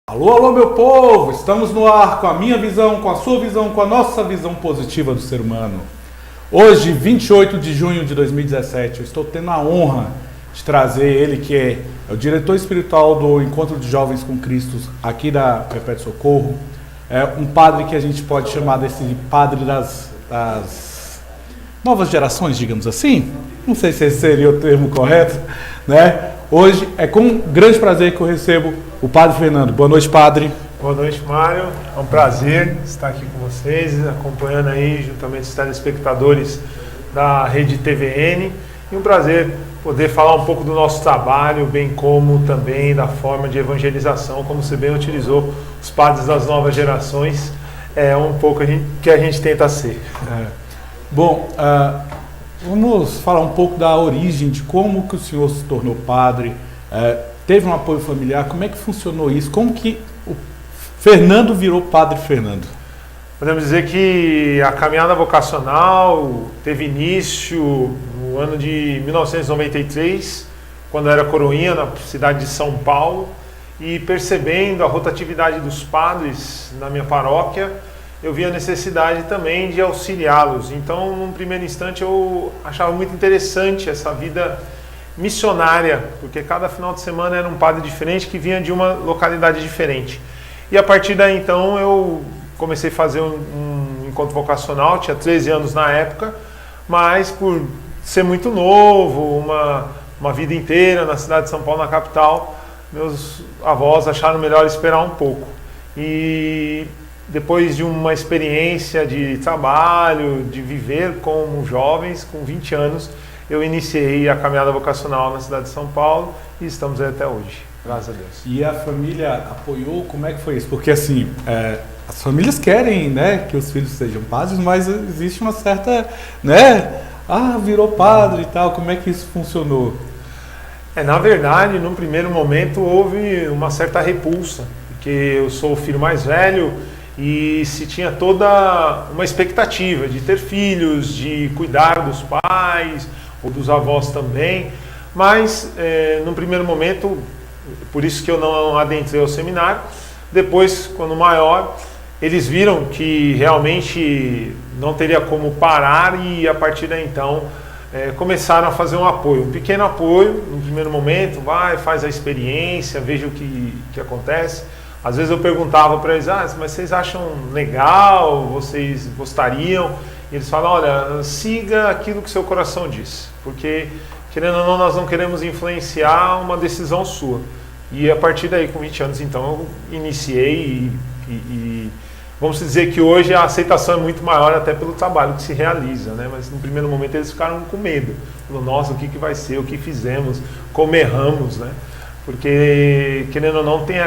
Alô, alô, meu povo! Estamos no ar com a minha visão, com a sua visão, com a nossa visão positiva do ser humano. Hoje, 28 de junho de 2017, eu estou tendo a honra de trazer ele, que é o diretor espiritual do Encontro de Jovens com Cristo, aqui da Perpétuo Socorro. É um padre que a gente pode chamar desse padre das novas gerações, digamos assim. Não sei se esse seria o termo correto, né? Hoje é com grande prazer que eu recebo o Padre Fernando. Boa noite, Padre. Boa noite, Mário. É um prazer estar aqui com vocês, acompanhando aí juntamente os telespectadores da Rede TVN. E um prazer poder falar um pouco do nosso trabalho, bem como também da forma de evangelização, como você bem utilizou, os padres das novas gerações. É um pouco que a gente tenta ser. Bom, vamos falar um pouco da origem, de como que o senhor se tornou padre, teve um apoio familiar, como é que funcionou isso, como que o Fernando virou Padre Fernando? Podemos dizer que a caminhada vocacional teve início no ano de 1993, quando eu era coroinha na cidade de São Paulo, e percebendo a rotatividade dos padres na minha paróquia, eu vi a necessidade também de auxiliá-los. Então, num primeiro instante, eu achava muito interessante essa vida missionária, porque cada final de semana era um padre diferente que vinha de uma localidade diferente. E a partir daí, então, eu comecei a fazer um encontro vocacional, tinha 13 anos na época, mas por ser muito novo, uma vida inteira na cidade de São Paulo, na capital, meus avós acharam melhor esperar um pouco. E depois de uma experiência de trabalho, de viver como jovens, com 20 anos, eu iniciei a caminhada vocacional na cidade de São Paulo e estamos aí até hoje, graças a Deus. E a família apoiou? Como é que foi isso? Porque assim, as famílias querem, né, que os filhos sejam padres, mas existe uma certa, né, virou padre e tal, como é que isso funcionou? Na verdade, num primeiro momento houve uma certa repulsa, porque eu sou o filho mais velho, e se tinha toda uma expectativa de ter filhos, de cuidar dos pais ou dos avós também, mas num primeiro momento, por isso que eu não adentrei ao seminário. Depois, quando maior, eles viram que realmente não teria como parar e a partir daí então começaram a fazer um apoio, um pequeno apoio no primeiro momento, faz a experiência, veja o que acontece. Às vezes eu perguntava para eles, mas vocês acham legal, vocês gostariam? E eles falam, olha, siga aquilo que seu coração diz, porque querendo ou não, nós não queremos influenciar uma decisão sua. E a partir daí, com 20 anos, então, eu iniciei e vamos dizer que hoje a aceitação é muito maior até pelo trabalho que se realiza, né? Mas no primeiro momento eles ficaram com medo. Falaram, nossa, o que vai ser, o que fizemos, como erramos, né? Porque, querendo ou não, tem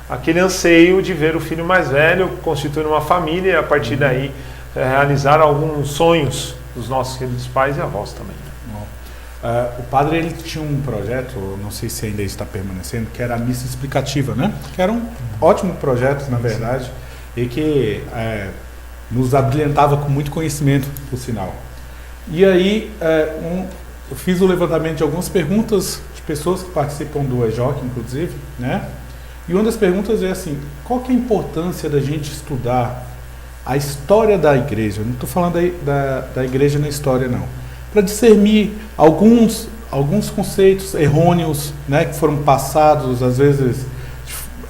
aquele anseio de ver o filho mais velho constituir uma família e a partir daí realizar alguns sonhos dos nossos queridos pais e avós também. O padre ele tinha um projeto, não sei se ainda está permanecendo, que era a missa explicativa, né? Que era um ótimo projeto, na verdade, e que nos abrilhantava com muito conhecimento, por sinal. E aí eu fiz o levantamento de algumas perguntas de pessoas que participam do EJOC, inclusive, né? E uma das perguntas é assim, qual que é a importância da gente estudar a história da igreja? Eu não estou falando da igreja na história, não. Para discernir alguns conceitos errôneos, né, que foram passados, às vezes,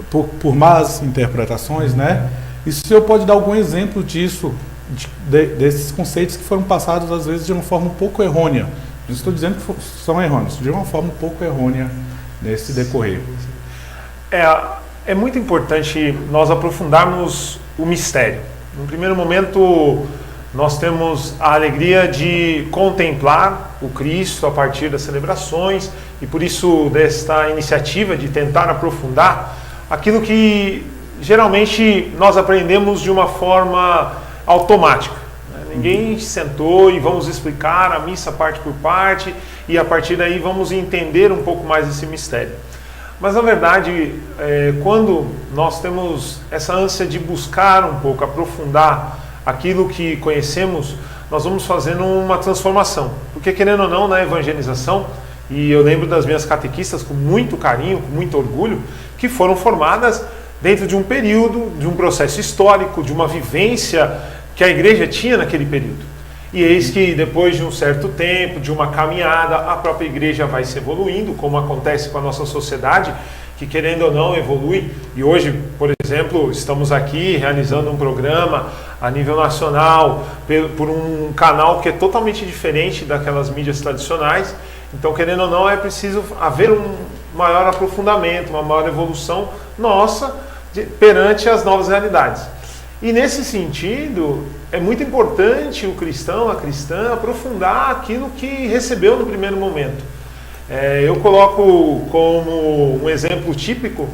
por más interpretações, né? E se o senhor pode dar algum exemplo disso, desses conceitos que foram passados, às vezes, de uma forma um pouco errônea. Não estou dizendo que são errôneos, de uma forma um pouco errônea nesse decorrer. É muito importante nós aprofundarmos o mistério. No primeiro momento, nós temos a alegria de contemplar o Cristo a partir das celebrações e por isso desta iniciativa de tentar aprofundar aquilo que geralmente nós aprendemos de uma forma automática. Ninguém sentou e vamos explicar a missa parte por parte e a partir daí vamos entender um pouco mais esse mistério. Mas, na verdade, quando nós temos essa ânsia de buscar um pouco, aprofundar aquilo que conhecemos, nós vamos fazendo uma transformação. Porque, querendo ou não, na evangelização, E eu lembro das minhas catequistas com muito carinho, com muito orgulho, que foram formadas dentro de um período, de um processo histórico, de uma vivência que a igreja tinha naquele período. E eis que depois de um certo tempo, de uma caminhada, a própria igreja vai se evoluindo, como acontece com a nossa sociedade, que querendo ou não evolui. E hoje, por exemplo, estamos aqui realizando um programa a nível nacional, por um canal que é totalmente diferente daquelas mídias tradicionais. Então, querendo ou não, é preciso haver um maior aprofundamento, uma maior evolução nossa perante as novas realidades. E nesse sentido, é muito importante o cristão, a cristã, aprofundar aquilo que recebeu no primeiro momento. Eu coloco como um exemplo típico,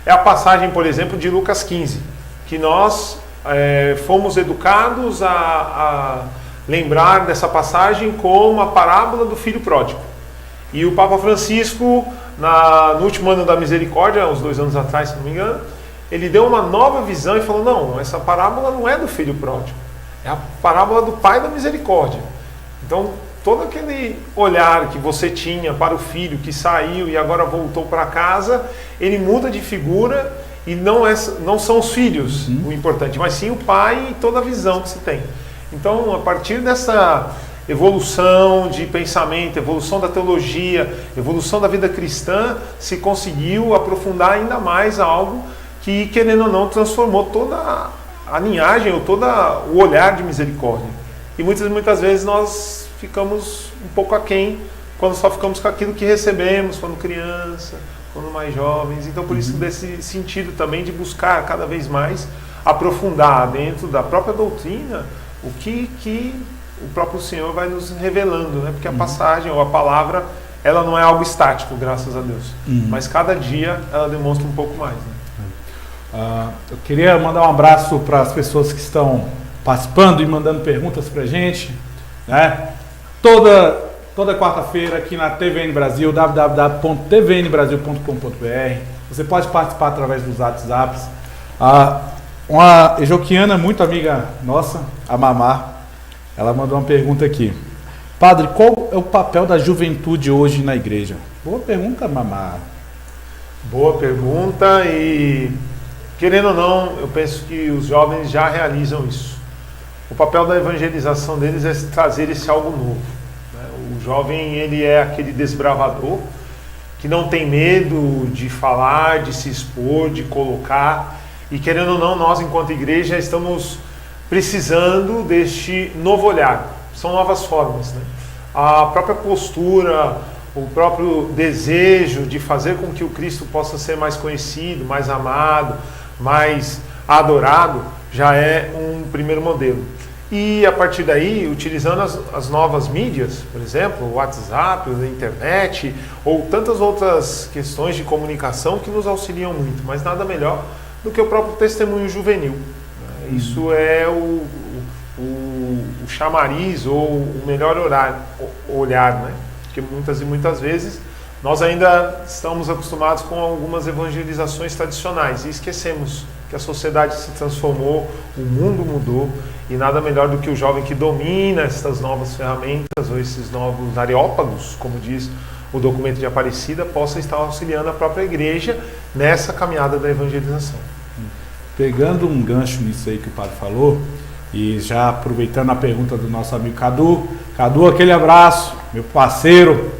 é a passagem, por exemplo, de Lucas 15, que nós fomos educados a lembrar dessa passagem como a parábola do filho pródigo. E o Papa Francisco, no último ano da misericórdia, uns 2 anos atrás, se não me engano, ele deu uma nova visão e falou, não, essa parábola não é do filho pródigo, é a parábola do pai da misericórdia. Então, todo aquele olhar que você tinha para o filho que saiu e agora voltou para casa, ele muda de figura e não são os filhos o importante, mas sim o pai e toda a visão que se tem. Então, a partir dessa evolução de pensamento, evolução da teologia, evolução da vida cristã, se conseguiu aprofundar ainda mais algo que, querendo ou não, transformou toda a linhagem ou todo o olhar de misericórdia. E muitas vezes nós ficamos um pouco aquém quando só ficamos com aquilo que recebemos quando criança, quando mais jovens. Então, por isso, desse sentido também de buscar cada vez mais aprofundar dentro da própria doutrina o que o próprio Senhor vai nos revelando, né? Porque a passagem ou a palavra, ela não é algo estático, graças a Deus. Mas cada dia ela demonstra um pouco mais, né? Eu queria mandar um abraço para as pessoas que estão participando e mandando perguntas para a gente, né? Toda quarta-feira aqui na TVN Brasil, www.tvnbrasil.com.br. Você pode participar através dos WhatsApps. Uma ejoquiana muito amiga nossa, a Mamá, ela mandou uma pergunta aqui. Padre, qual é o papel da juventude hoje na igreja? Boa pergunta, Mamá. Boa pergunta e, querendo ou não, eu penso que os jovens já realizam isso. O papel da evangelização deles é trazer esse algo novo. O jovem, ele é aquele desbravador que não tem medo de falar, de se expor, de colocar. E querendo ou não, nós enquanto igreja estamos precisando deste novo olhar. São novas formas, né? A própria postura, o próprio desejo de fazer com que o Cristo possa ser mais conhecido, mais amado, mais adorado, já é um primeiro modelo. E a partir daí, utilizando as novas mídias, por exemplo, o WhatsApp, a internet, ou tantas outras questões de comunicação que nos auxiliam muito, mas nada melhor do que o próprio testemunho juvenil. Isso é o chamariz ou o melhor olhar, né? Porque muitas vezes nós ainda estamos acostumados com algumas evangelizações tradicionais e esquecemos que a sociedade se transformou, o mundo mudou e nada melhor do que o jovem que domina essas novas ferramentas ou esses novos areópagos, como diz o documento de Aparecida, possa estar auxiliando a própria igreja nessa caminhada da evangelização. Pegando um gancho nisso aí que o padre falou, e já aproveitando a pergunta do nosso amigo Cadu, aquele abraço, meu parceiro,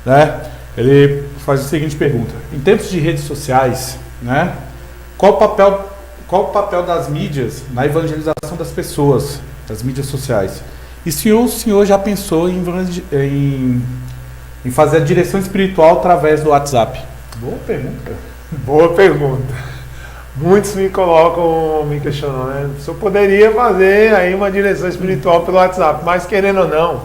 né? Ele faz a seguinte pergunta: em tempos de redes sociais, né? Qual o papel das mídias na evangelização das pessoas, das mídias sociais? E se o senhor já pensou em fazer a direção espiritual através do WhatsApp? Boa pergunta. Boa pergunta. Muitos me questionam, né? O senhor poderia fazer aí uma direção espiritual pelo WhatsApp, mas querendo ou não,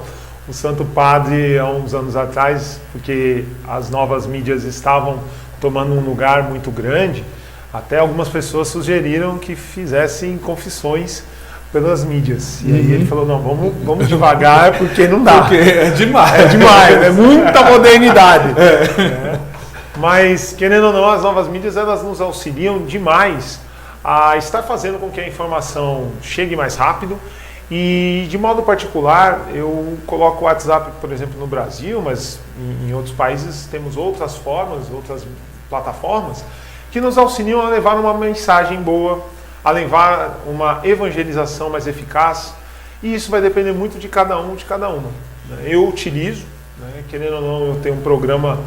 o Santo Padre, há uns anos atrás, porque as novas mídias estavam tomando um lugar muito grande, até algumas pessoas sugeriram que fizessem confissões pelas mídias. E aí ele falou, não, vamos devagar, porque não dá. Porque é demais. É demais, é muita modernidade. Mas, querendo ou não, as novas mídias, elas nos auxiliam demais a estar fazendo com que a informação chegue mais rápido E de modo particular, eu coloco o WhatsApp, por exemplo, no Brasil, mas em outros países temos outras formas, outras plataformas, que nos auxiliam a levar uma mensagem boa, a levar uma evangelização mais eficaz, e isso vai depender muito de cada um, de cada uma. Eu utilizo, né, querendo ou não, eu tenho um programa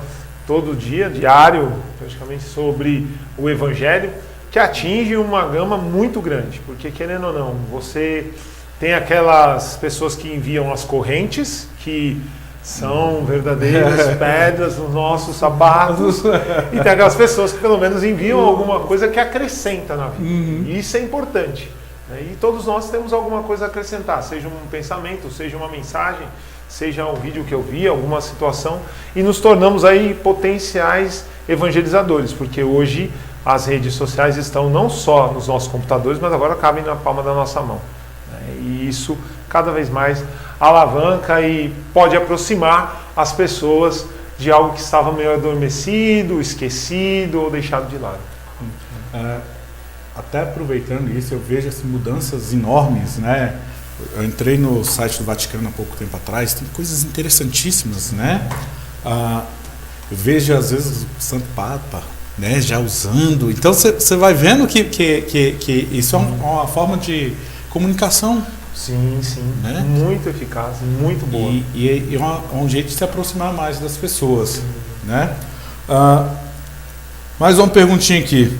todo dia, diário, praticamente, sobre o Evangelho, que atinge uma gama muito grande, porque querendo ou não, você tem aquelas pessoas que enviam as correntes, que são verdadeiras pedras nos nossos sapatos, e tem aquelas pessoas que pelo menos enviam alguma coisa que acrescenta na vida. E isso é importante. E todos nós temos alguma coisa a acrescentar, seja um pensamento, seja uma mensagem, seja um vídeo que eu vi, alguma situação, e nos tornamos aí potenciais evangelizadores, porque hoje as redes sociais estão não só nos nossos computadores, mas agora cabem na palma da nossa mão. E isso cada vez mais alavanca e pode aproximar as pessoas de algo que estava meio adormecido, esquecido ou deixado de lado. Até aproveitando isso, eu vejo assim, mudanças enormes, né? Eu entrei no site do Vaticano há pouco tempo atrás, tem coisas interessantíssimas, né? Eu vejo às vezes o Santo Papa, né, já usando. Então você vai vendo que isso é uma forma de comunicação. Sim, né? Muito eficaz, muito boa. E é um jeito de se aproximar mais das pessoas, né? Mais uma perguntinha aqui.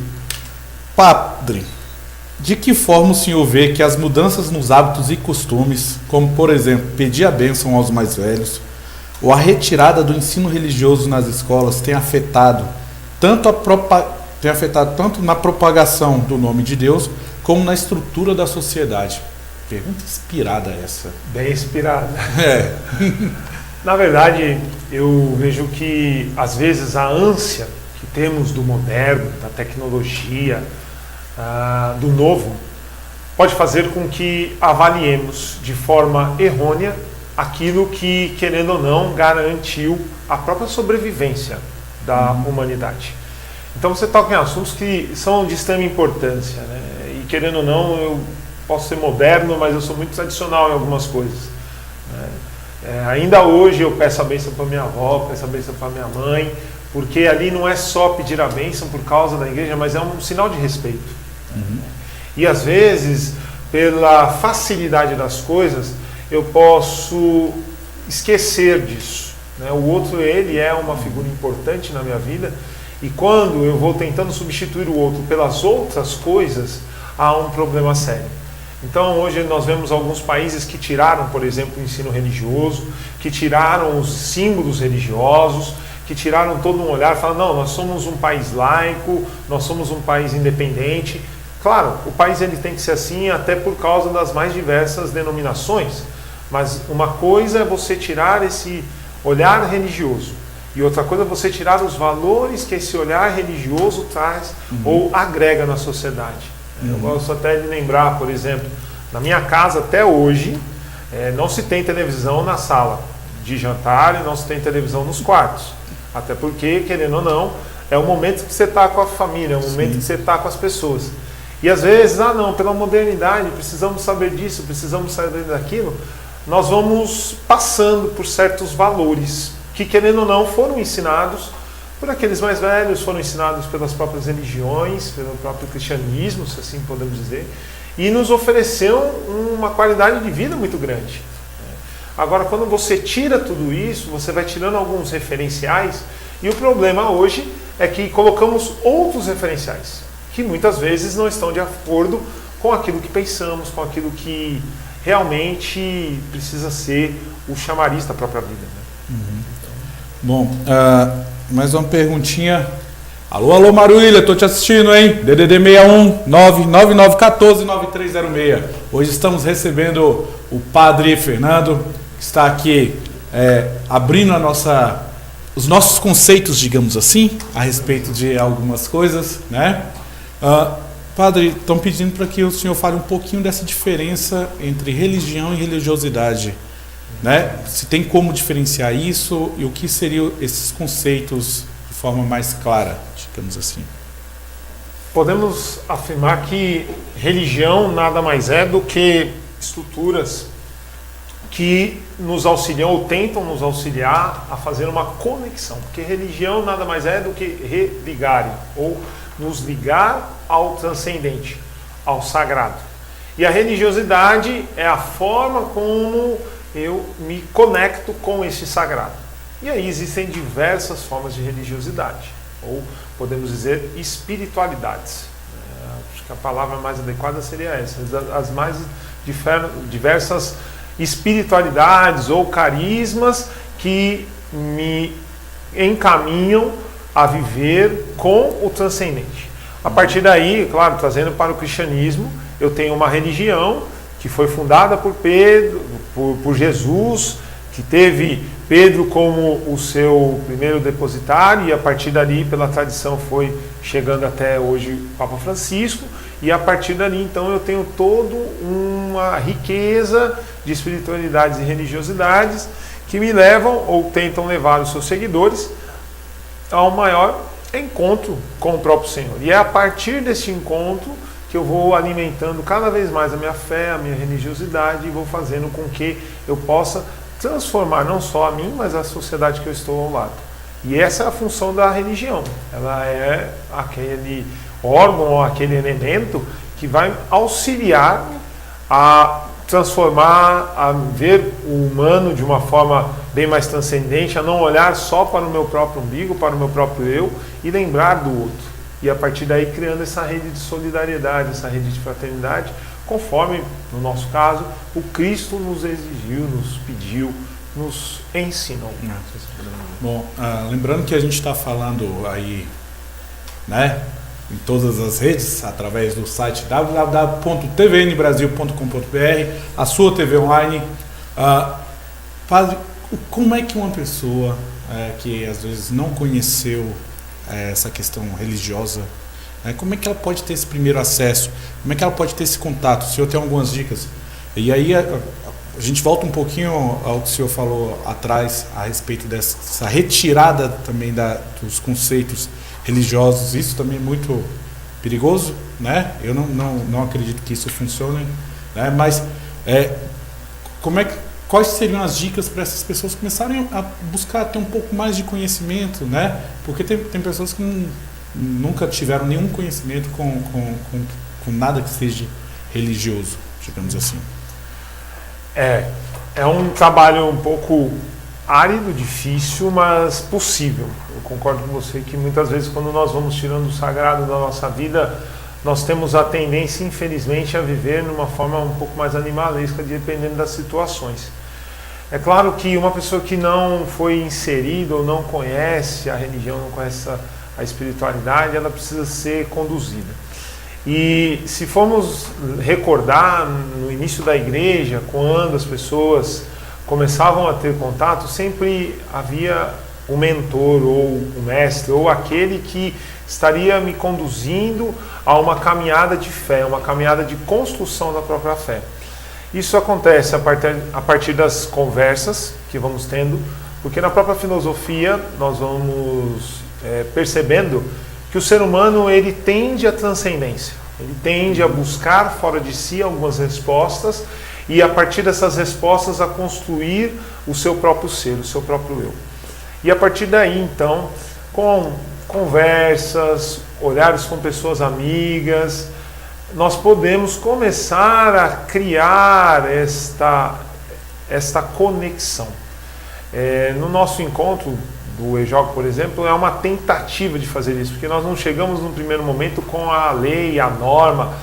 Padre, de que forma o senhor vê que as mudanças nos hábitos e costumes, como por exemplo, pedir a bênção aos mais velhos, ou a retirada do ensino religioso nas escolas, tem afetado tanto na propagação do nome de Deus, como na estrutura da sociedade? Pergunta inspirada essa. Bem inspirada. Na verdade, eu vejo que às vezes a ânsia que temos do moderno, da tecnologia, do novo, pode fazer com que avaliemos de forma errônea aquilo que, querendo ou não, garantiu a própria sobrevivência da humanidade. Então você toca em assuntos que são de extrema importância, né? E querendo ou não, eu posso ser moderno, mas eu sou muito tradicional em algumas coisas, né? Ainda hoje eu peço a bênção para minha avó, peço a bênção para minha mãe, porque ali não é só pedir a bênção por causa da igreja, mas é um sinal de respeito. E às vezes, pela facilidade das coisas, eu posso esquecer disso, né? O outro, ele é uma figura importante na minha vida, e quando eu vou tentando substituir o outro pelas outras coisas, há um problema sério. Então hoje nós vemos alguns países que tiraram, por exemplo, o ensino religioso, que tiraram os símbolos religiosos, que tiraram todo um olhar, falam, não, nós somos um país laico, nós somos um país independente. Claro, o país ele tem que ser assim até por causa das mais diversas denominações, mas uma coisa é você tirar esse olhar religioso, e outra coisa é você tirar os valores que esse olhar religioso traz ou agrega na sociedade. Eu gosto até de lembrar, por exemplo, na minha casa até hoje, não se tem televisão na sala de jantar e não se tem televisão nos quartos. Até porque, querendo ou não, é o momento que você está com a família, é o momento que você está com as pessoas. E às vezes, não, pela modernidade, precisamos saber disso, precisamos saber daquilo, nós vamos passando por certos valores que, querendo ou não, foram ensinados por aqueles mais velhos, foram ensinados pelas próprias religiões, pelo próprio cristianismo, se assim podemos dizer, e nos ofereceu uma qualidade de vida muito grande. Agora, quando você tira tudo isso, você vai tirando alguns referenciais, e o problema hoje é que colocamos outros referenciais, que muitas vezes não estão de acordo com aquilo que pensamos, com aquilo que realmente precisa ser o chamariz da própria vida. Né? Bom, mais uma perguntinha. Alô, Marília, tô te assistindo, hein? DDD 61 99914 9306. Hoje estamos recebendo o Padre Fernando, que está aqui abrindo os nossos conceitos, digamos assim, a respeito de algumas coisas, né? Padre, estão pedindo para que o senhor fale um pouquinho dessa diferença entre religião e religiosidade, né? Se tem como diferenciar isso e o que seriam esses conceitos de forma mais clara, digamos assim. Podemos afirmar que religião nada mais é do que estruturas que nos auxiliam ou tentam nos auxiliar a fazer uma conexão, porque religião nada mais é do que religar ou nos ligar ao transcendente, ao sagrado. E a religiosidade é a forma como eu me conecto com esse sagrado. E aí existem diversas formas de religiosidade, ou podemos dizer espiritualidades. Acho que a palavra mais adequada seria essa, as mais diversas espiritualidades ou carismas que me encaminham a viver com o transcendente. A partir daí, claro, trazendo para o cristianismo, eu tenho uma religião que foi fundada por Pedro, por Jesus, que teve Pedro como o seu primeiro depositário, e a partir dali, pela tradição, foi chegando até hoje o Papa Francisco, e a partir dali, então, eu tenho toda uma riqueza de espiritualidades e religiosidades que me levam, ou tentam levar os seus seguidores, ao maior encontro com o próprio Senhor. E é a partir desse encontro que eu vou alimentando cada vez mais a minha fé, a minha religiosidade, e vou fazendo com que eu possa transformar não só a mim, mas a sociedade que eu estou ao lado. E essa é a função da religião. Ela é aquele órgão ou aquele elemento que vai auxiliar a transformar, a ver o humano de uma forma bem mais transcendente, a não olhar só para o meu próprio umbigo, para o meu próprio eu, e lembrar do outro. E a partir daí criando essa rede de solidariedade, essa rede de fraternidade, conforme, no nosso caso, o Cristo nos exigiu, nos pediu, nos ensinou. Bom, lembrando que a gente está falando aí, né, em todas as redes, através do site www.tvnbrasil.com.br, a sua TV online. Padre, como é que uma pessoa que às vezes não conheceu essa questão religiosa, como é que ela pode ter esse primeiro acesso? Como é que ela pode ter esse contato? O senhor tem algumas dicas. E aí a gente volta um pouquinho ao que o senhor falou atrás a respeito dessa retirada também dos conceitos religiosos. Isso também é muito perigoso, né? Eu não acredito que isso funcione, né? Mas quais seriam as dicas para essas pessoas começarem a buscar ter um pouco mais de conhecimento, né? Porque tem pessoas que nunca tiveram nenhum conhecimento com nada que seja religioso, digamos assim. É um trabalho um pouco árido, difícil, mas possível. Eu concordo com você que muitas vezes quando nós vamos tirando o sagrado da nossa vida, nós temos a tendência, infelizmente, a viver numa forma um pouco mais animalesca, dependendo das situações. É claro que uma pessoa que não foi inserida ou não conhece a religião, não conhece a espiritualidade, ela precisa ser conduzida. E se formos recordar no início da igreja, quando as pessoas começavam a ter contato, sempre havia o mentor ou o mestre ou aquele que estaria me conduzindo a uma caminhada de fé, uma caminhada de construção da própria fé. Isso acontece a partir das conversas que vamos tendo, porque na própria filosofia nós vamos percebendo que o ser humano ele tende à transcendência, ele tende a buscar fora de si algumas respostas e a partir dessas respostas a construir o seu próprio ser, o seu próprio eu. E a partir daí então, com conversas, olhares com pessoas amigas, nós podemos começar a criar esta conexão. No nosso encontro do EJOC, por exemplo, é uma tentativa de fazer isso, porque nós não chegamos no primeiro momento com a lei, a norma,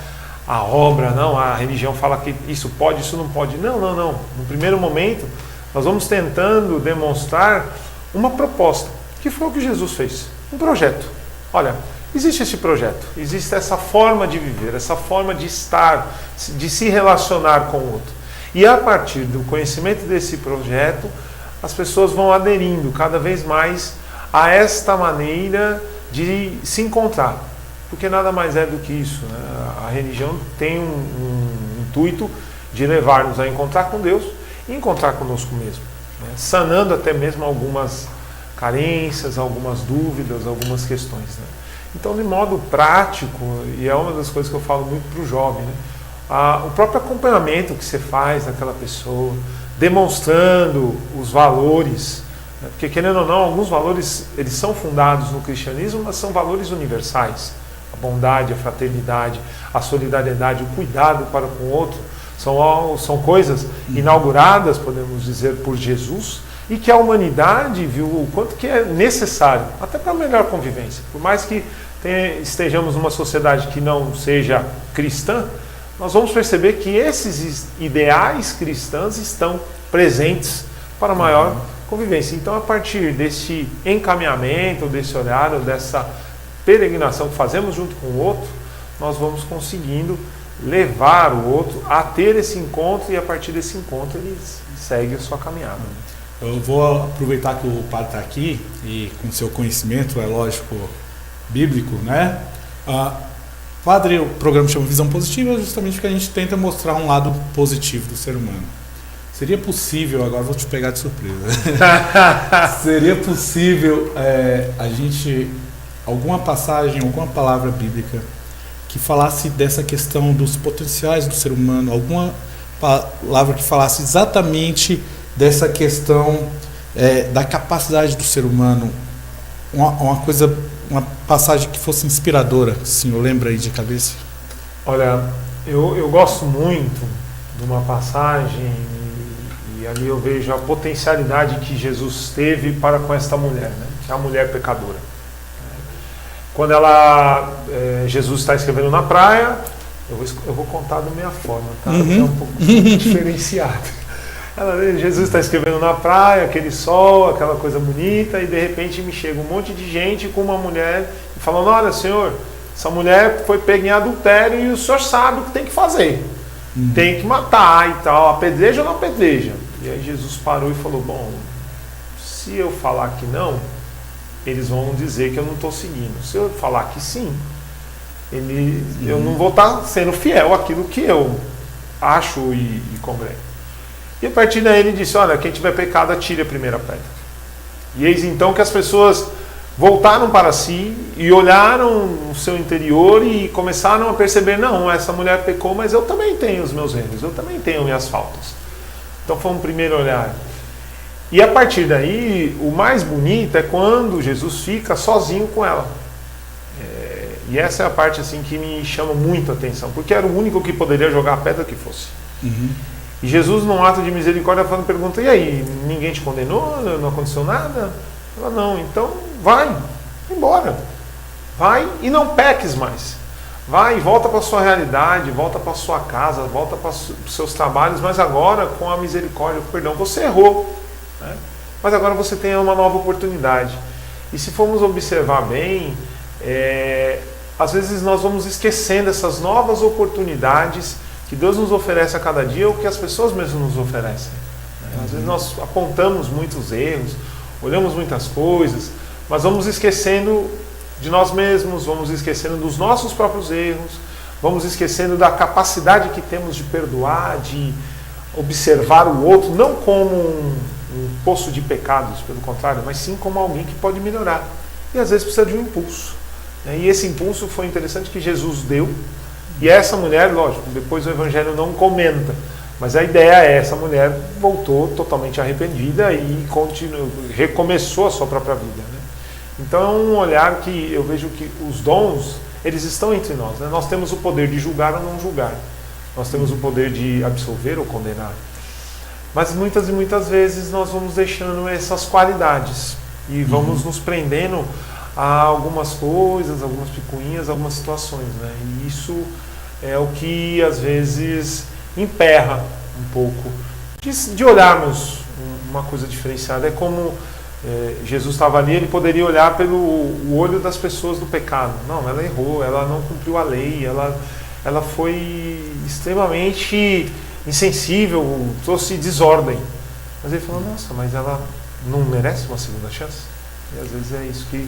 a obra, não, a religião fala que isso pode, isso não pode. Não. No primeiro momento, nós vamos tentando demonstrar uma proposta, que foi o que Jesus fez, um projeto. Olha, existe esse projeto, existe essa forma de viver, essa forma de estar, de se relacionar com o outro. E a partir do conhecimento desse projeto, as pessoas vão aderindo cada vez mais a esta maneira de se encontrar. Porque nada mais é do que isso, né? A religião tem um intuito de levar-nos a encontrar com Deus e encontrar conosco mesmo, né? Sanando até mesmo algumas carências, algumas dúvidas, algumas questões, né? Então, de modo prático, e é uma das coisas que eu falo muito para o jovem, né? o próprio acompanhamento que você faz daquela pessoa, demonstrando os valores, né? Porque, querendo ou não, alguns valores eles são fundados no cristianismo, mas são valores universais. A bondade, a fraternidade, a solidariedade, o cuidado para com o outro, são coisas inauguradas, podemos dizer, por Jesus, e que a humanidade viu o quanto que é necessário, até para a melhor convivência. Por mais que estejamos numa sociedade que não seja cristã, nós vamos perceber que esses ideais cristãos estão presentes para a maior convivência. Então, a partir desse encaminhamento, desse olhar, ou dessa peregrinação que fazemos junto com o outro, nós vamos conseguindo levar o outro a ter esse encontro, e a partir desse encontro ele segue a sua caminhada. Eu vou aproveitar que o padre está aqui e com seu conhecimento, é lógico, bíblico, né? Padre, o programa chama Visão Positiva justamente porque a gente tenta mostrar um lado positivo do ser humano. Seria possível, agora vou te pegar de surpresa, seria possível a gente, alguma passagem, alguma palavra bíblica que falasse dessa questão dos potenciais do ser humano, alguma palavra que falasse exatamente dessa questão da capacidade do ser humano, uma passagem que fosse inspiradora, sim, eu lembro aí de cabeça? Olha, eu gosto muito de uma passagem, e ali eu vejo a potencialidade que Jesus teve para com esta mulher, né? Que é a mulher pecadora. Quando Jesus está escrevendo na praia, eu vou contar da minha forma, tá? É um pouco diferenciado. Jesus está escrevendo na praia, aquele sol, aquela coisa bonita, e de repente me chega um monte de gente com uma mulher falando: olha, senhor, essa mulher foi pega em adultério e o senhor sabe o que tem que fazer. Tem que matar e tal, apedreja ou não apedreja? E aí Jesus parou e falou: bom, se eu falar que não, eles vão dizer que eu não estou seguindo. Se eu falar que sim, eu não vou estar sendo fiel àquilo que eu acho e congrego. E a partir daí ele disse: olha, quem tiver pecado, atire a primeira pedra. E eis então que as pessoas voltaram para si e olharam o seu interior e começaram a perceber: não, essa mulher pecou, mas eu também tenho os meus erros, eu também tenho minhas faltas. Então foi um primeiro olhar. E a partir daí, o mais bonito é quando Jesus fica sozinho com ela. E essa é a parte assim que me chama muito a atenção, porque era o único que poderia jogar a pedra que fosse. E Jesus, num ato de misericórdia, pergunta: e aí, ninguém te condenou? Não aconteceu nada? Ela: não, então vai embora. Vai e não peques mais. Vai e volta para a sua realidade, volta para a sua casa, volta para os seus trabalhos, mas agora com a misericórdia, com o perdão. Você errou, né? Mas agora você tem uma nova oportunidade. E se formos observar bem, às vezes nós vamos esquecendo essas novas oportunidades que Deus nos oferece a cada dia, ou que as pessoas mesmo nos oferecem. Às vezes nós apontamos muitos erros, olhamos muitas coisas, mas vamos esquecendo de nós mesmos, vamos esquecendo dos nossos próprios erros, vamos esquecendo da capacidade que temos de perdoar, de observar o outro, não como um poço de pecados, pelo contrário, mas sim como alguém que pode melhorar. E às vezes precisa de um impulso. E esse impulso foi interessante que Jesus deu. E essa mulher, lógico, depois o Evangelho não comenta, mas a ideia é: essa mulher voltou totalmente arrependida e recomeçou a sua própria vida, né? Então é um olhar que eu vejo que os dons, eles estão entre nós, né? Nós temos o poder de julgar ou não julgar, nós temos o poder de absolver ou condenar, mas muitas e muitas vezes nós vamos deixando essas qualidades e vamos nos prendendo a algumas coisas, algumas picuinhas, algumas situações, né? E isso é o que às vezes emperra um pouco de olharmos uma coisa diferenciada. É como Jesus estava ali, ele poderia olhar pelo olho das pessoas do pecado. Não, ela errou, ela não cumpriu a lei, ela foi extremamente insensível, trouxe desordem. Mas ele falou: nossa, mas ela não merece uma segunda chance? E às vezes é isso que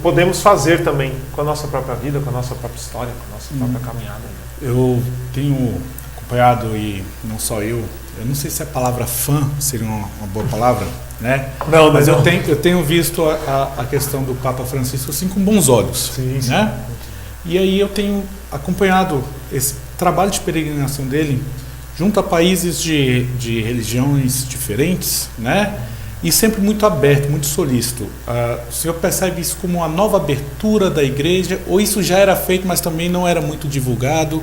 podemos fazer também com a nossa própria vida, com a nossa própria história, com a nossa própria caminhada. Né? Eu tenho acompanhado, e não só eu não sei se a palavra fã seria uma boa palavra, né? Não, mas eu tenho visto a questão do Papa Francisco assim com bons olhos, sim, né? E aí eu tenho acompanhado trabalho de peregrinação dele junto a países de religiões diferentes, né? E sempre muito aberto, muito solícito. O senhor percebe isso como uma nova abertura da igreja, ou isso já era feito, mas também não era muito divulgado?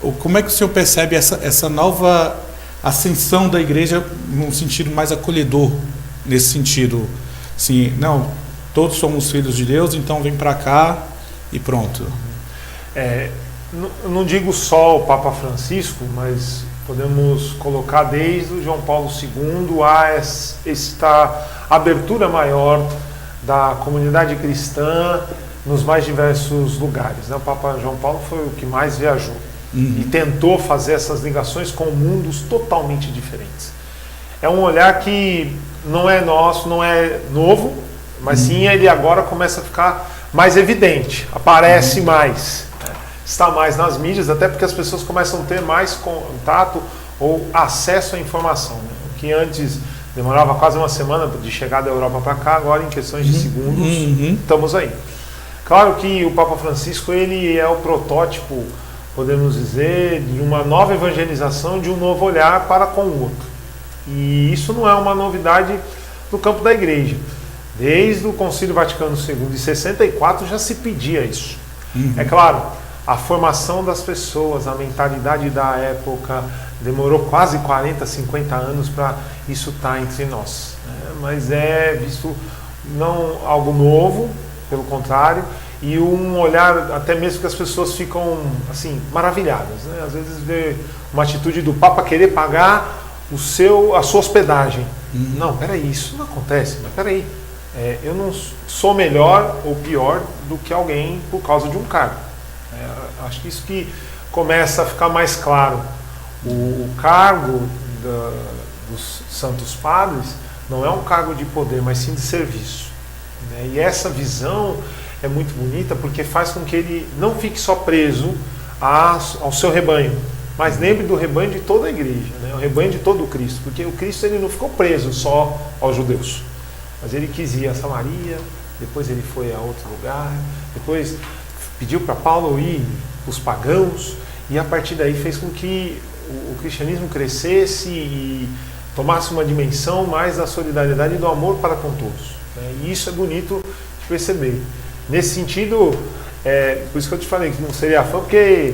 Ou como é que o senhor percebe essa nova ascensão da igreja num sentido mais acolhedor, nesse sentido? Assim, não, todos somos filhos de Deus, então vem para cá e pronto. Não digo só o Papa Francisco, mas podemos colocar desde o João Paulo II a esta abertura maior da comunidade cristã nos mais diversos lugares, né? O Papa João Paulo foi o que mais viajou e tentou fazer essas ligações com mundos totalmente diferentes. É um olhar que não é nosso, não é novo, mas sim ele agora começa a ficar mais evidente, aparece mais. Está mais nas mídias, até porque as pessoas começam a ter mais contato ou acesso à informação, né? O que antes demorava quase uma semana de chegar da Europa para cá, agora em questões de segundos estamos aí. Claro que o Papa Francisco ele é o protótipo, podemos dizer, de uma nova evangelização, de um novo olhar para com o outro. E isso não é uma novidade no campo da igreja. Desde o Concílio Vaticano II de 64 já se pedia isso. É claro, a formação das pessoas, a mentalidade da época, demorou quase 40, 50 anos para isso estar entre nós, né? Mas é visto não algo novo, pelo contrário, e um olhar até mesmo que as pessoas ficam assim maravilhadas, né? Às vezes vê uma atitude do Papa querer pagar a sua hospedagem. Não, peraí, isso não acontece, mas peraí, eu não sou melhor ou pior do que alguém por causa de um cargo. Acho que isso que começa a ficar mais claro. O cargo dos santos padres não é um cargo de poder, mas sim de serviço, né? E essa visão é muito bonita porque faz com que ele não fique só preso ao seu rebanho, mas lembre do rebanho de toda a igreja, né? O rebanho de todo o Cristo, porque o Cristo ele não ficou preso só aos judeus, mas ele quis ir a Samaria, depois ele foi a outro lugar, depois pediu para Paulo ir os pagãos, e a partir daí fez com que o cristianismo crescesse e tomasse uma dimensão mais da solidariedade e do amor para com todos, né? E isso é bonito de perceber. Nesse sentido, por isso que eu te falei que não seria fã, porque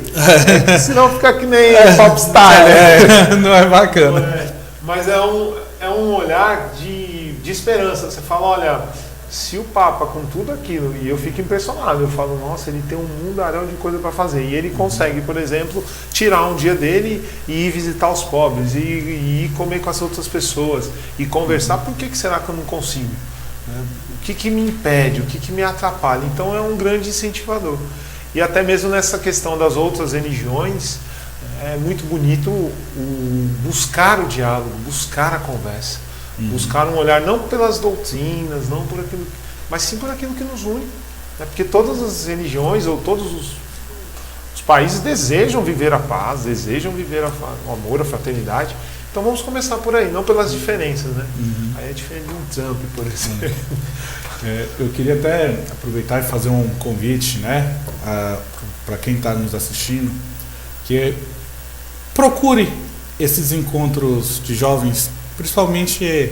senão fica que nem popstar, né? Não é bacana. Mas é um olhar de esperança. Você fala, olha, se o Papa com tudo aquilo, e eu fico impressionado, eu falo, nossa, ele tem um mundaréu de coisa para fazer, e ele consegue, por exemplo, tirar um dia dele e ir visitar os pobres, e ir comer com as outras pessoas, e conversar, por que será que eu não consigo? O que me impede, o que me atrapalha? Então é um grande incentivador. E até mesmo nessa questão das outras religiões, é muito bonito buscar o diálogo, buscar a conversa. Buscar um olhar não pelas doutrinas, não por aquilo, mas sim por aquilo que nos une, né? Porque todas as religiões ou todos os países desejam viver a paz, desejam viver o amor, a fraternidade. Então vamos começar por aí, não pelas diferenças, né? Aí é diferente de um Trump, por exemplo. Eu queria até aproveitar e fazer um convite, né, para quem está nos assistindo, que procure esses encontros de jovens. Principalmente,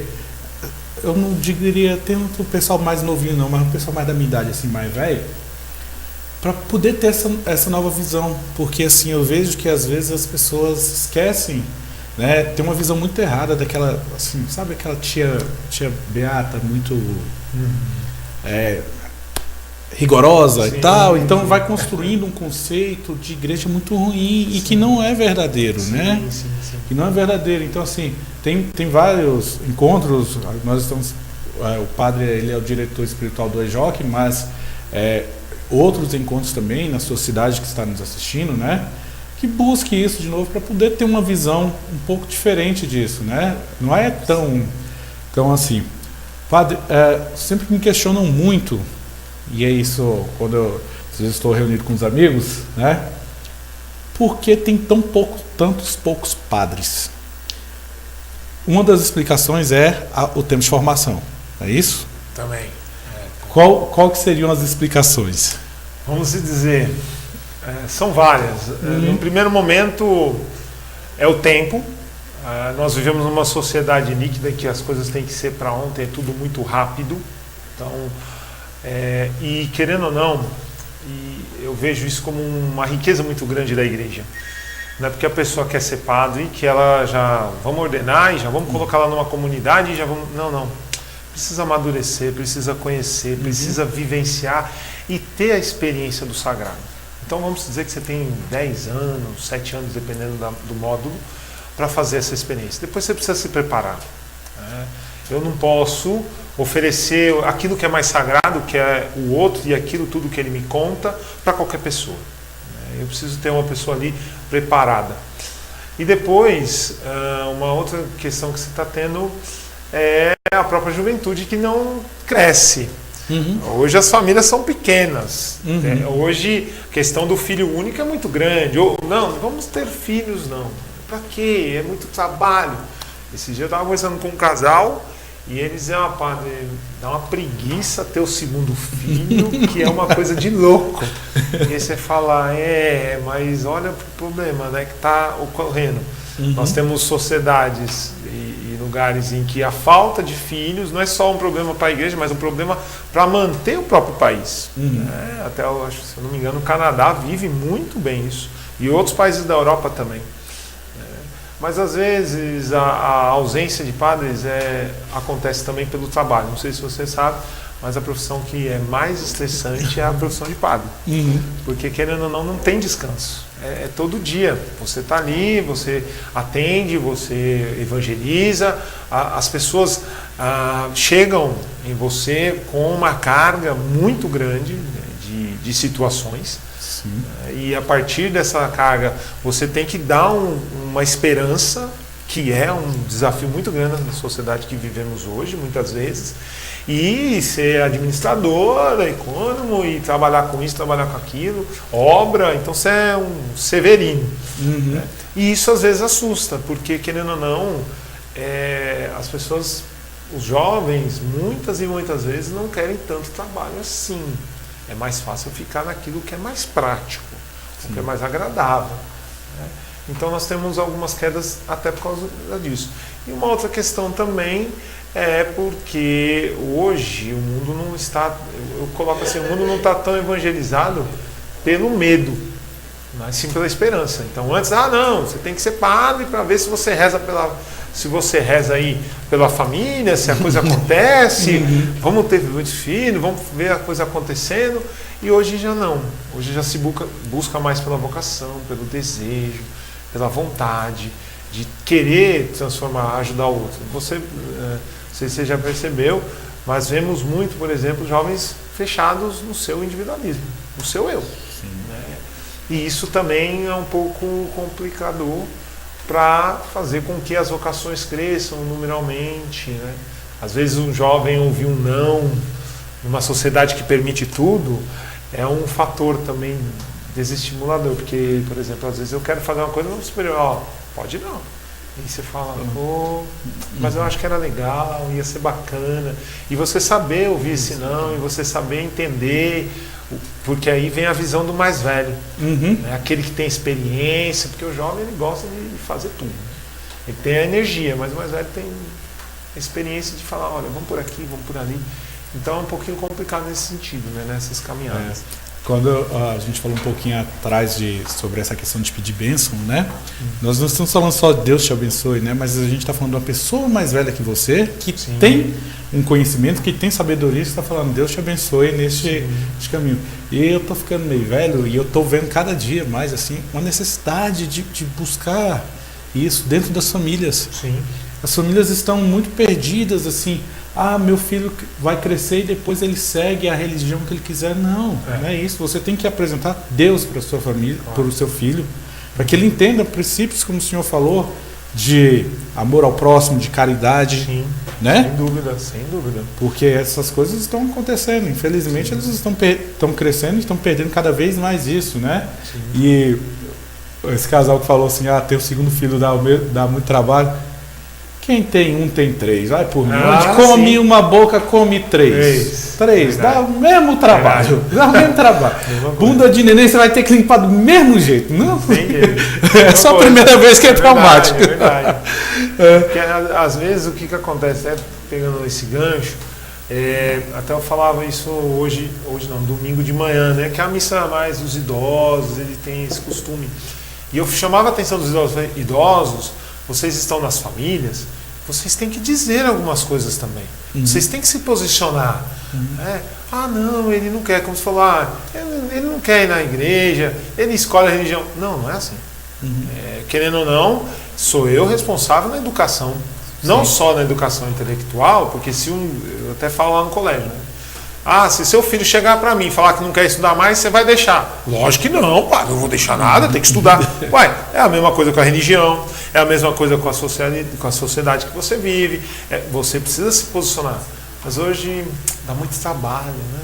eu não diria tanto o pessoal mais novinho não, mas o pessoal mais da minha idade, assim, mais velho, para poder ter essa nova visão, porque assim, eu vejo que às vezes as pessoas esquecem, né, tem uma visão muito errada daquela, assim, sabe aquela tia Beata, muito rigorosa. Sim, e tal, então vai construindo um conceito de igreja muito ruim e que não é verdadeiro, né? Sim. Que não é verdadeiro. Então, assim, tem vários encontros, nós estamos, o padre, ele é o diretor espiritual do EJOC, mas outros encontros também na sua cidade que está nos assistindo, né? Que busque isso de novo para poder ter uma visão um pouco diferente disso, né? Não é tão assim. Padre, sempre me questionam muito, e é isso quando eu estou reunido com os amigos, né? Por que tem tantos poucos padres? Uma das explicações é o tempo de formação, é isso? Também. Qual que seriam as explicações? Vamos dizer, São várias. No primeiro momento é o tempo. Nós vivemos numa sociedade líquida em que as coisas têm que ser para ontem, é tudo muito rápido. Então, e querendo ou não, eu vejo isso como uma riqueza muito grande da igreja. Não é porque a pessoa quer ser padre que ela já vamos ordenar e já vamos colocar lá numa comunidade e já vamos. Não. Precisa amadurecer, precisa conhecer, precisa vivenciar e ter a experiência do sagrado. Então vamos dizer que você tem 10 anos, 7 anos, dependendo do módulo, para fazer essa experiência. Depois você precisa se preparar. Eu não posso oferecer aquilo que é mais sagrado, que é o outro, e aquilo tudo que ele me conta, para qualquer pessoa. Eu preciso ter uma pessoa ali preparada. E depois, uma outra questão que você está tendo é a própria juventude que não cresce. Hoje as famílias são pequenas. Hoje a questão do filho único é muito grande. Não vamos ter filhos, não. Para quê? É muito trabalho. Esse dia eu estava conversando com um casal e eles diziam, padre, dá uma preguiça ter o segundo filho, que é uma coisa de louco. E aí você fala, mas olha o problema, né, que está ocorrendo. Nós temos sociedades e lugares em que a falta de filhos não é só um problema para a igreja, mas um problema para manter o próprio país. Até, eu acho, se eu não me engano, o Canadá vive muito bem isso. E outros países da Europa também. Mas às vezes a ausência de padres acontece também pelo trabalho. Não sei se você sabe, mas a profissão que é mais estressante é a profissão de padre. Porque, querendo ou não tem descanso. É todo dia. Você está ali, você atende, você evangeliza, as pessoas chegam em você com uma carga muito grande de situações. E a partir dessa carga você tem que dar uma esperança, que é um desafio muito grande na sociedade que vivemos hoje, muitas vezes, e ser administrador, econômico, e trabalhar com isso, trabalhar com aquilo, obra, então você é um severino. Né? E isso às vezes assusta, porque, querendo ou não, as pessoas, os jovens, muitas e muitas vezes não querem tanto trabalho assim. É mais fácil ficar naquilo que é mais prático, o que é mais agradável. Né? Então nós temos algumas quedas até por causa disso. E uma outra questão também é porque hoje o mundo não está, eu coloco assim, o mundo não está tão evangelizado pelo medo, mas sim pela esperança. Então antes, não, você tem que ser padre para ver se você reza aí pela família, se a coisa acontece, vamos ter muitos filhos, vamos ver a coisa acontecendo. E hoje já não. Hoje já se busca mais pela vocação, pelo desejo, pela vontade de querer transformar, ajudar o outro. Não sei se você já percebeu, mas vemos muito, por exemplo, jovens fechados no seu individualismo, no seu eu. Né? E isso também é um pouco complicador para fazer com que as vocações cresçam numeralmente. Né? Às vezes um jovem ouvir um não numa sociedade que permite tudo é um fator também desestimulador, porque, por exemplo, às vezes eu quero fazer uma coisa no superior, pode não. E você fala, mas eu acho que era legal, ia ser bacana. E você saber ouvir esse não, e você saber entender, porque aí vem a visão do mais velho, né? Aquele que tem experiência, porque o jovem ele gosta de fazer tudo. Ele tem a energia, mas o mais velho tem a experiência de falar, olha, vamos por aqui, vamos por ali. Então é um pouquinho complicado nesse sentido, né? Nessas caminhadas. Quando a gente falou um pouquinho atrás sobre essa questão de pedir bênção, né? Nós não estamos falando só Deus te abençoe, né? Mas a gente está falando de uma pessoa mais velha que você, que tem um conhecimento, que tem sabedoria, que está falando Deus te abençoe neste caminho. E eu estou ficando meio velho e eu estou vendo cada dia mais assim uma necessidade de buscar isso dentro das famílias. As famílias estão muito perdidas, assim. Meu filho vai crescer e depois ele segue a religião que ele quiser. Não é isso. Você tem que apresentar Deus para a sua família, para o seu filho, para que ele entenda princípios, como o senhor falou, de amor ao próximo, de caridade. Né? Sem dúvida. Porque essas coisas estão acontecendo. Infelizmente, eles estão crescendo e estão perdendo cada vez mais isso, né? E esse casal que falou assim, ter o segundo filho dá muito trabalho. Quem tem um tem três, vai por mim. Ah, Onde come sim. uma boca, come três. Três, dá o mesmo trabalho. Dá o mesmo trabalho. Bunda de neném você vai ter que limpar do mesmo jeito. Não? É só a primeira vez que é traumático. É verdade. Porque, às vezes o que acontece, né? Pegando esse gancho, até eu falava isso hoje não, domingo de manhã, né? Que a missa mais os idosos, ele tem esse costume. E eu chamava a atenção dos idosos, falei, idosos, vocês estão nas famílias, vocês têm que dizer algumas coisas também. Vocês têm que se posicionar. Ah, não, ele não quer, como você falou, ele não quer ir na igreja, ele escolhe a religião. Não, não é assim. Querendo ou não, sou eu responsável na educação. Não só na educação intelectual, porque eu até falo lá no colégio, né? Se seu filho chegar para mim e falar que não quer estudar mais, você vai deixar? Lógico que não, pai, não vou deixar nada, tem que estudar. Uai, é a mesma coisa com a religião, é a mesma coisa com a sociedade que você vive, você precisa se posicionar. Mas hoje dá muito trabalho, né?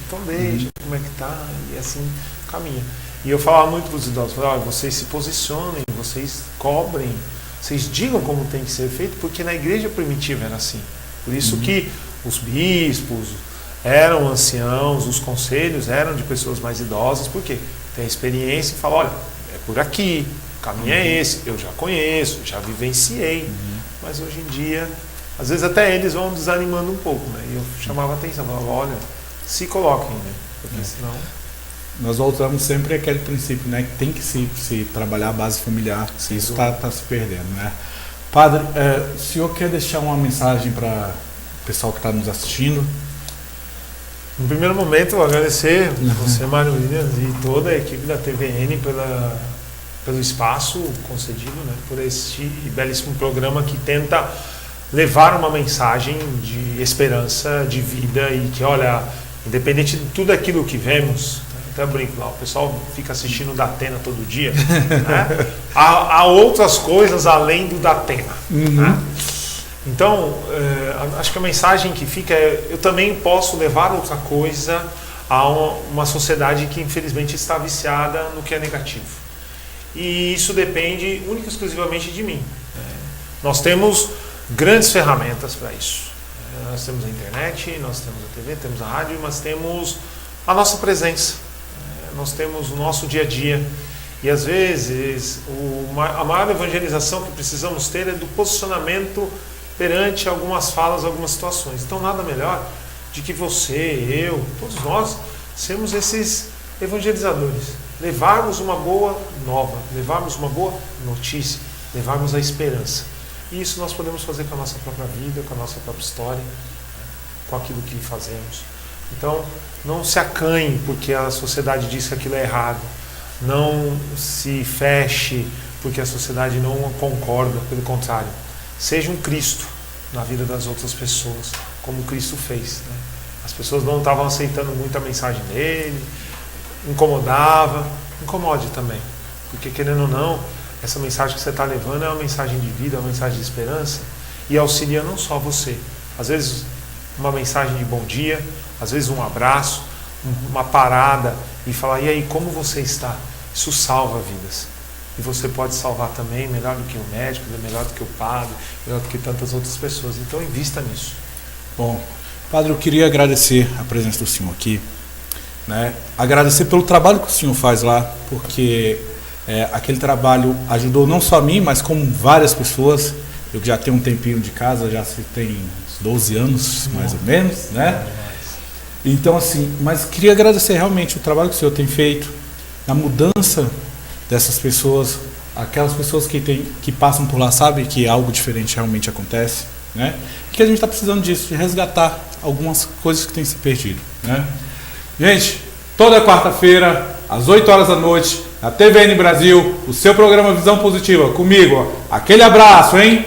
Então deixa, como é que tá, e assim caminha. E eu falava muito para os idosos, vocês se posicionem, vocês cobrem, vocês digam como tem que ser feito, porque na igreja primitiva era assim. Por isso que os bispos eram anciãos, os conselhos eram de pessoas mais idosas, porque tem experiência e fala, olha, é por aqui, o caminho é esse, eu já conheço, já vivenciei. Mas hoje em dia, às vezes até eles vão desanimando um pouco, né? E eu chamava a atenção, falava, olha, se coloquem, né? Porque senão... Nós voltamos sempre àquele princípio, né? Que tem que se trabalhar a base familiar, se isso está se perdendo, né? Padre, o senhor quer deixar uma mensagem para o pessoal que está nos assistindo? No primeiro momento, eu agradecer você, Mário Williams, e toda a equipe da TVN pelo espaço concedido, né, por este belíssimo programa que tenta levar uma mensagem de esperança, de vida e que, olha, independente de tudo aquilo que vemos, até brinco lá, o pessoal fica assistindo o Datena todo dia, né? Há outras coisas além do Datena. Né? Então, acho que a mensagem que fica é, eu também posso levar outra coisa a uma sociedade que infelizmente está viciada no que é negativo. E isso depende única e exclusivamente de mim. Nós temos grandes ferramentas para isso. Nós temos a internet, nós temos a TV, temos a rádio, mas temos a nossa presença. Nós temos o nosso dia a dia. E às vezes a maior evangelização que precisamos ter é do posicionamento perante algumas falas, algumas situações. Então nada melhor de que você, eu, todos nós, sermos esses evangelizadores. Levarmos uma boa nova, levarmos uma boa notícia, levarmos a esperança. E isso nós podemos fazer com a nossa própria vida, com a nossa própria história, com aquilo que fazemos. Então, não se acanhe porque a sociedade diz que aquilo é errado. Não se feche porque a sociedade não concorda, pelo contrário. Seja um Cristo na vida das outras pessoas, como Cristo fez. Né? As pessoas não estavam aceitando muito a mensagem dele, incomode também. Porque, querendo ou não, essa mensagem que você está levando é uma mensagem de vida, é uma mensagem de esperança e auxilia não só você. Às vezes, uma mensagem de bom dia, às vezes um abraço, uma parada e falar, e aí, como você está? Isso salva vidas. E você pode salvar também melhor do que o médico, melhor do que o padre, melhor do que tantas outras pessoas. Então, invista nisso. Bom, padre, eu queria agradecer a presença do senhor aqui, né? Agradecer pelo trabalho que o senhor faz lá, porque aquele trabalho ajudou não só a mim, mas como várias pessoas. Eu que já tenho um tempinho de casa, já tem uns 12 anos, mais ou menos, né? Então, assim, mas queria agradecer realmente o trabalho que o senhor tem feito, a mudança dessas pessoas, aquelas pessoas que passam por lá, sabem que algo diferente realmente acontece, né? E que a gente está precisando disso, de resgatar algumas coisas que têm se perdido, né? Gente, toda quarta-feira, às 8 horas da noite, na TVN Brasil, o seu programa Visão Positiva, comigo, ó. Aquele abraço, hein?